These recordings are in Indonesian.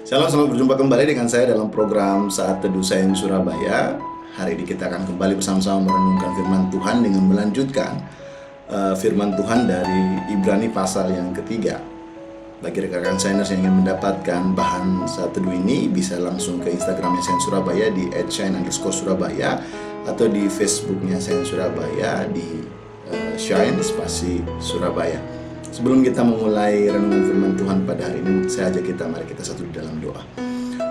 Shalom, selamat berjumpa kembali dengan saya dalam program Saat Teduh Sains Surabaya. Hari ini kita akan kembali bersama-sama merenungkan firman Tuhan dengan melanjutkan firman Tuhan dari Ibrani pasal yang ketiga. Bagi rekan-rekan Sainers yang ingin mendapatkan bahan Saat Teduh ini, bisa langsung ke Instagramnya Sains Surabaya di @shine_surabaya atau di Facebooknya Sains Surabaya di Shine spasi Surabaya. Sebelum kita memulai renungan firman Tuhan pada hari ini, saya ajak mari kita satu di dalam doa.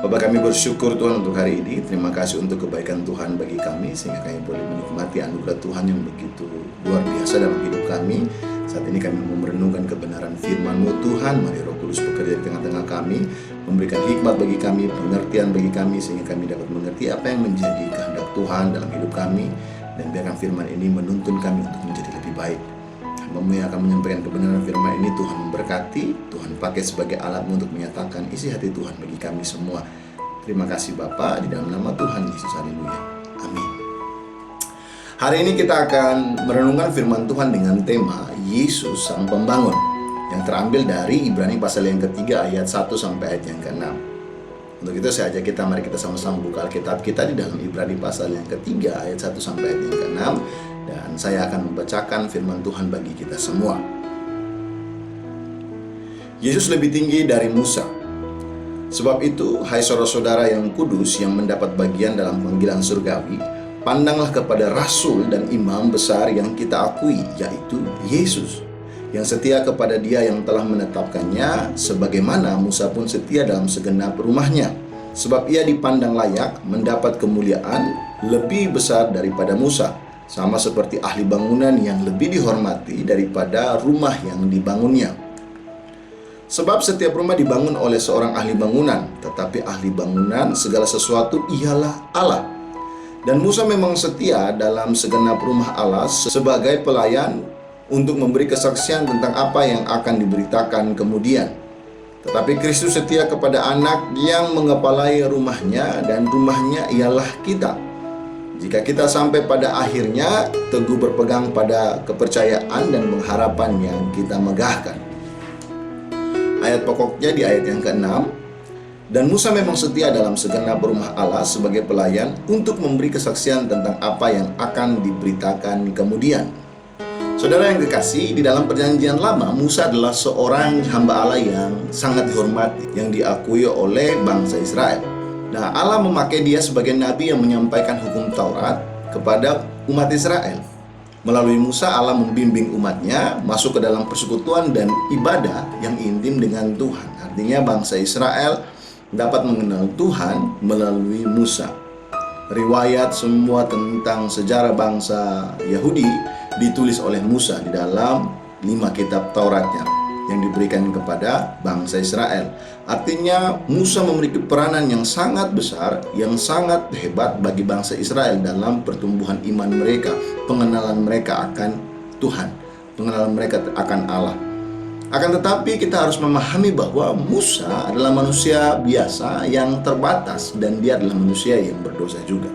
Bapak, kami bersyukur Tuhan untuk hari ini. Terima kasih untuk kebaikan Tuhan bagi kami, sehingga kami boleh menikmati anugerah Tuhan yang begitu luar biasa dalam hidup kami. Saat ini kami mau merenungkan kebenaran firman-Mu Tuhan. Mari Roh Kudus bekerja di tengah-tengah kami, memberikan hikmat bagi kami, pengertian bagi kami, sehingga kami dapat mengerti apa yang menjadi kehendak Tuhan dalam hidup kami. Dan biarkan firman ini menuntun kami untuk menjadi lebih baik. Hamba-Mu yang akan menyampaikan kebenaran firman ini, Tuhan memberkati. Tuhan pakai sebagai alat-Mu untuk menyatakan isi hati Tuhan bagi kami semua. Terima kasih Bapa, di dalam nama Tuhan Yesus, haleluya, amin. Hari ini kita akan merenungkan firman Tuhan dengan tema Yesus Sang Pembangun, yang terambil dari Ibrani pasal yang ketiga ayat 1 sampai ayat yang ke-6. Untuk itu saya ajak mari kita sama-sama buka Alkitab kita di dalam Ibrani pasal yang ketiga ayat 1 sampai ayat yang ke-6. Dan saya akan membacakan firman Tuhan bagi kita semua. Yesus lebih tinggi dari Musa. Sebab itu, hai saudara-saudara yang kudus yang mendapat bagian dalam panggilan surgawi, pandanglah kepada rasul dan imam besar yang kita akui, yaitu Yesus, yang setia kepada Dia yang telah menetapkannya, sebagaimana Musa pun setia dalam segenap rumahnya. Sebab ia dipandang layak mendapat kemuliaan lebih besar daripada Musa, sama seperti ahli bangunan yang lebih dihormati daripada rumah yang dibangunnya. Sebab setiap rumah dibangun oleh seorang ahli bangunan, tetapi ahli bangunan segala sesuatu ialah Allah. Dan Musa memang setia dalam segenap rumah Allah sebagai pelayan untuk memberi kesaksian tentang apa yang akan diberitakan kemudian. Tetapi Kristus setia kepada Anak yang mengepalai rumahnya, dan rumahnya ialah kita. Jika kita sampai pada akhirnya teguh berpegang pada kepercayaan dan pengharapan yang kita megahkan. Ayat pokoknya di ayat yang ke-6. Dan Musa memang setia dalam segenap rumah Allah sebagai pelayan untuk memberi kesaksian tentang apa yang akan diberitakan kemudian. Saudara yang kekasih, di dalam perjanjian lama, Musa adalah seorang hamba Allah yang sangat dihormati, yang diakui oleh bangsa Israel. Nah, Allah memakai dia sebagai nabi yang menyampaikan hukum Taurat kepada umat Israel. Melalui Musa, Allah membimbing umatnya masuk ke dalam persekutuan dan ibadah yang intim dengan Tuhan. Artinya bangsa Israel dapat mengenal Tuhan melalui Musa. Riwayat semua tentang sejarah bangsa Yahudi ditulis oleh Musa di dalam 5 kitab Tauratnya yang diberikan kepada bangsa Israel. Artinya Musa memiliki peranan yang sangat besar, yang sangat hebat bagi bangsa Israel dalam pertumbuhan iman mereka, pengenalan mereka akan Tuhan, pengenalan mereka akan Allah. Akan tetapi kita harus memahami bahwa Musa adalah manusia biasa yang terbatas, dan dia adalah manusia yang berdosa juga.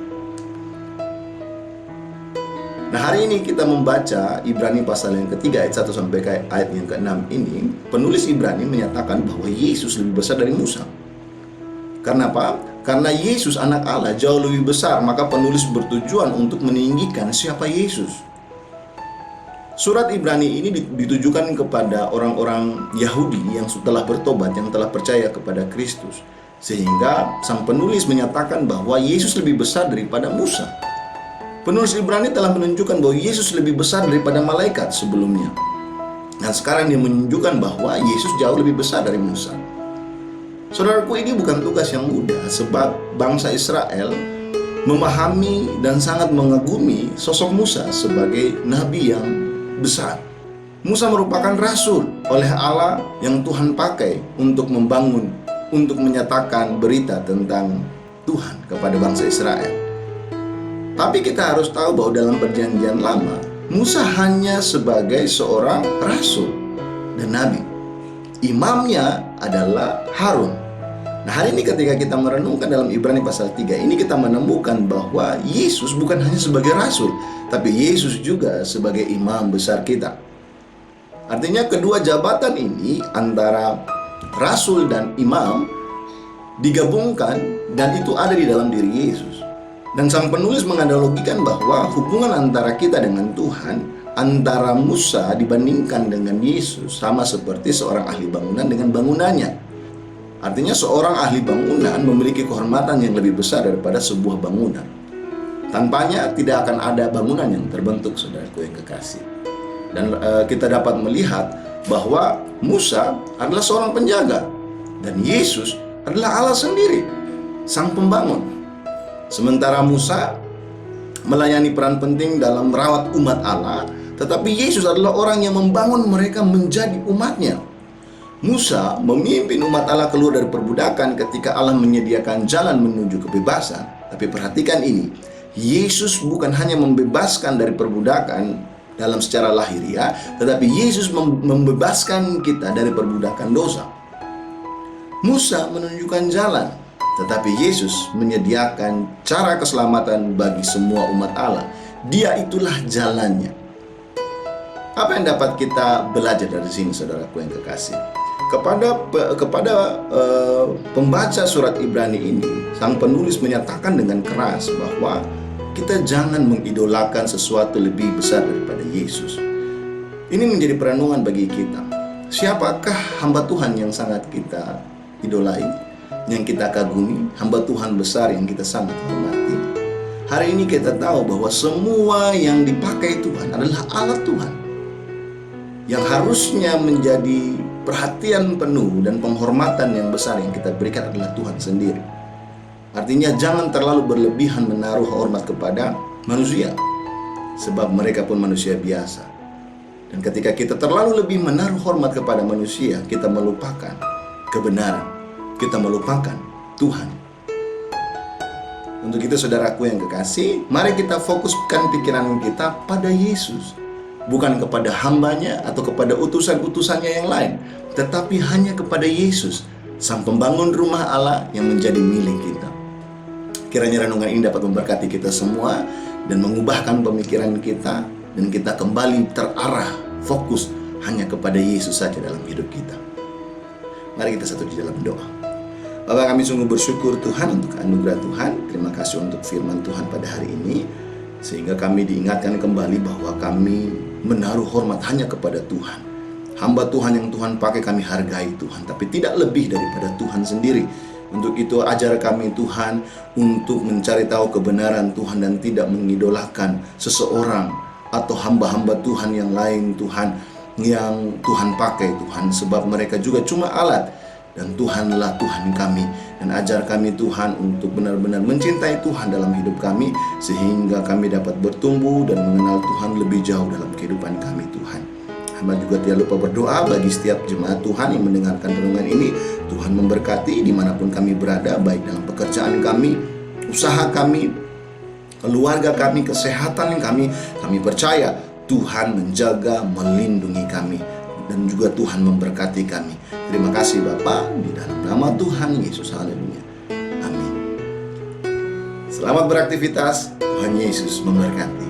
Nah, hari ini kita membaca Ibrani pasal yang ketiga ayat 1 sampai ayat yang ke-6 ini. Penulis Ibrani menyatakan bahwa Yesus lebih besar dari Musa. Karena apa? Karena Yesus anak Allah jauh lebih besar, maka penulis bertujuan untuk meninggikan siapa Yesus. Surat Ibrani ini ditujukan kepada orang-orang Yahudi yang telah bertobat, yang telah percaya kepada Kristus. Sehingga sang penulis menyatakan bahwa Yesus lebih besar daripada Musa. Penulis Ibrani telah menunjukkan bahwa Yesus lebih besar daripada malaikat sebelumnya. Dan sekarang dia menunjukkan bahwa Yesus jauh lebih besar dari Musa. Saudaraku, ini bukan tugas yang mudah, sebab bangsa Israel memahami dan sangat mengagumi sosok Musa sebagai nabi yang besar. Musa merupakan rasul oleh Allah yang Tuhan pakai untuk membangun, untuk menyatakan berita tentang Tuhan kepada bangsa Israel. Tapi kita harus tahu bahwa dalam perjanjian lama, Musa hanya sebagai seorang rasul dan nabi. Imamnya adalah Harun. Nah, hari ini ketika kita merenungkan dalam Ibrani pasal 3 ini, kita menemukan bahwa Yesus bukan hanya sebagai rasul, tapi Yesus juga sebagai imam besar kita. Artinya kedua jabatan ini, antara rasul dan imam, digabungkan, dan itu ada di dalam diri Yesus. Dan sang penulis menganalogikan bahwa hubungan antara kita dengan Tuhan, antara Musa dibandingkan dengan Yesus, sama seperti seorang ahli bangunan dengan bangunannya. Artinya seorang ahli bangunan memiliki kehormatan yang lebih besar daripada sebuah bangunan. Tanpanya tidak akan ada bangunan yang terbentuk, saudaraku yang kekasih. Dan kita dapat melihat bahwa Musa adalah seorang penjaga, dan Yesus adalah Allah sendiri, sang pembangun. Sementara Musa melayani peran penting dalam merawat umat Allah, tetapi Yesus adalah orang yang membangun mereka menjadi umatnya. Musa memimpin umat Allah keluar dari perbudakan ketika Allah menyediakan jalan menuju kebebasan. Tapi perhatikan ini, Yesus bukan hanya membebaskan dari perbudakan dalam secara lahiriah, tetapi Yesus membebaskan kita dari perbudakan dosa. Musa menunjukkan jalan, tetapi Yesus menyediakan cara keselamatan bagi semua umat Allah. Dia itulah jalannya. Apa yang dapat kita belajar dari sini, saudaraku yang kekasih? Kepada pembaca surat Ibrani ini, sang penulis menyatakan dengan keras bahwa kita jangan mengidolakan sesuatu lebih besar daripada Yesus. Ini menjadi perenungan bagi kita. Siapakah hamba Tuhan yang sangat kita idolai, yang kita kagumi, hamba Tuhan besar yang kita sangat hormati? Hari ini kita tahu bahwa semua yang dipakai Tuhan adalah alat Tuhan. Yang harusnya menjadi perhatian penuh dan penghormatan yang besar yang kita berikan adalah Tuhan sendiri. Artinya jangan terlalu berlebihan menaruh hormat kepada manusia, sebab mereka pun manusia biasa. Dan ketika kita terlalu lebih menaruh hormat kepada manusia, kita melupakan kebenaran, kita melupakan Tuhan. Untuk itu, saudaraku yang kekasih, mari kita fokuskan pikiran kita pada Yesus, bukan kepada hambanya atau kepada utusan-utusannya yang lain, tetapi hanya kepada Yesus, sang pembangun rumah Allah yang menjadi milik kita. Kiranya renungan ini dapat memberkati kita semua dan mengubahkan pemikiran kita, dan kita kembali terarah, fokus hanya kepada Yesus saja dalam hidup kita. Mari kita satu di dalam doa. Bapa, kami sungguh bersyukur Tuhan untuk anugerah Tuhan. Terima kasih untuk firman Tuhan pada hari ini, sehingga kami diingatkan kembali bahwa kami menaruh hormat hanya kepada Tuhan. Hamba Tuhan yang Tuhan pakai kami hargai Tuhan, tapi tidak lebih daripada Tuhan sendiri. Untuk itu ajar kami Tuhan untuk mencari tahu kebenaran Tuhan dan tidak mengidolakan seseorang atau hamba-hamba Tuhan yang lain Tuhan, yang Tuhan pakai Tuhan, sebab mereka juga cuma alat dan Tuhanlah Tuhan kami. Dan ajar kami Tuhan untuk benar-benar mencintai Tuhan dalam hidup kami, sehingga kami dapat bertumbuh dan mengenal Tuhan lebih jauh dalam kehidupan kami Tuhan. Hamba juga tidak lupa berdoa bagi setiap jemaat Tuhan yang mendengarkan renungan ini. Tuhan memberkati dimanapun kami berada, baik dalam pekerjaan kami, usaha kami, keluarga kami, kesehatan kami. Kami percaya Tuhan menjaga, melindungi kami, dan juga Tuhan memberkati kami. Terima kasih Bapa, di dalam nama Tuhan Yesus. Haleluya. Amin. Selamat beraktivitas. Tuhan Yesus memberkati.